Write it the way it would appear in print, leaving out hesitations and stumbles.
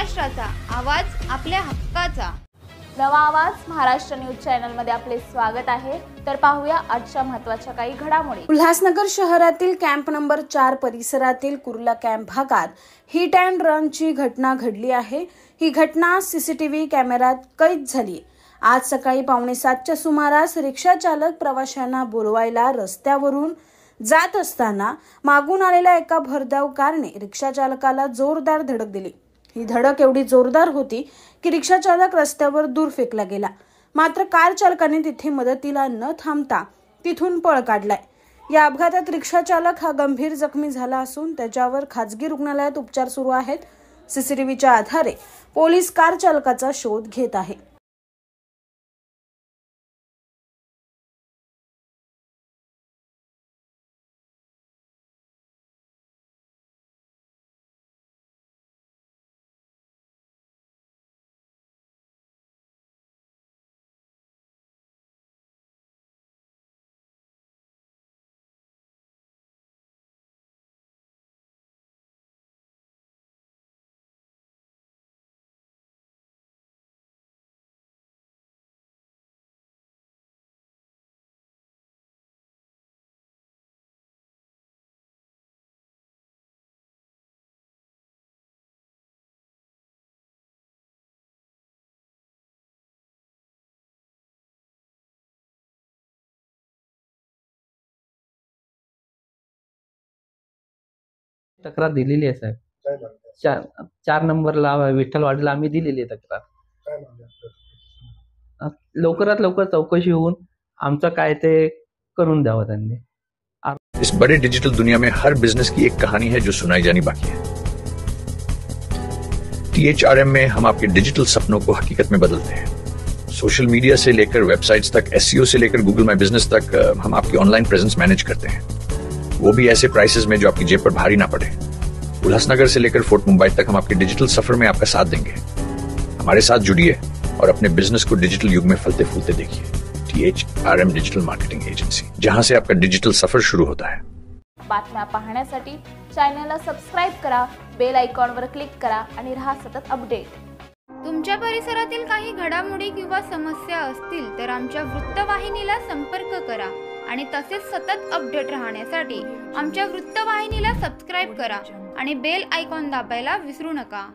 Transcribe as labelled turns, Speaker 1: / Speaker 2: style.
Speaker 1: महाराष्ट्राचा आवाज, आपल्या हक्काचा.
Speaker 2: नवा आवाज महाराष्ट्र न्यूज चॅनल मध्ये आपले स्वागत आहे. तर पाहूया आजच्या महत्त्वाच्या काही घडामोडी.
Speaker 3: उल्हासनगर शहरातील कॅम्प नंबर 4 परिसरातील कुर्ला कॅम्प भागात हिट अँड रनची घटना घडली आहे. ही घटना सीसीटीव्ही कॅमेऱ्यात कैद झाली. आज सकाळी 6:45च्या सुमारास रिक्षा चालक प्रवाशांना बोलवायला रस्त्यावरून जात असताना मागून आलेल्या एका भरधाव कारने रिक्षा चालकाला जोरदार धडक दिली. ही धडक एवढी जोरदार होती की रिक्षा चालक रस्त्यावर दूर फेकला गेला. मात्र कार चालकाने तिथे मदतीला न थांबता तिथून पळ काढलाय. या अपघातात रिक्षा चालक हा गंभीर जखमी झाला असून त्याच्यावर खासगी रुग्णालयात उपचार सुरू आहेत. सीसीटीव्हीच्या आधारे पोलीस कार चालकाचा शोध घेत आहे.
Speaker 4: तक्रार दिलेली आहे साहेब. 4 नंबरला विठ्ठलवाडीला आम्ही दिलेली आहे तक्रार. लवकरात लवकर चौकशी होऊन आमचं काय ते करून द्यावं त्यांनी.
Speaker 5: इस बड़े डिजिटल दुनिया में हर बिजनेस की एक कहानी है जो सुनाई जानी बाकी है. THRM में हम आपके डिजिटल सपनों को हकीकत में बदलते हैं. सोशल मीडिया से लेकर वेबसाइट्स तक, SEO से लेकर गूगल माई बिजनेस तक हम आपकी ऑनलाइन प्रेजेंस मैनेज करते हैं, वो भी ऐसे प्राइसेस में जो आपकी जेब पर भारी ना पड़े. उल्हासनगर से लेकर फोर्ट मुंबई तक हम आपके डिजिटल सफर में आपका साथ देंगे. हमारे साथ जुड़िए और अपने बिजनेस को डिजिटल युग में फलते फूलते देखिए. THRM डिजिटल मार्केटिंग एजेंसी, जहां से आपका डिजिटल सफर शुरू होता है.
Speaker 2: बातम्या पाहण्यासाठी चॅनलला सबस्क्राइब करा, बेल आयकॉनवर क्लिक करा आणि रहा सतत अपडेट.
Speaker 1: तुमच्या परिसरातील काही घडामोडी किंवा समस्या असतील तर आमच्या वृत्तवाहिनीला संपर्क करा आणि तसेच सतत अपडेट राहण्यासाठी आमच्या वृत्तवाहिनीला सबस्क्राइब करा आणि बेल आयकॉन दाबायला विसरू नका.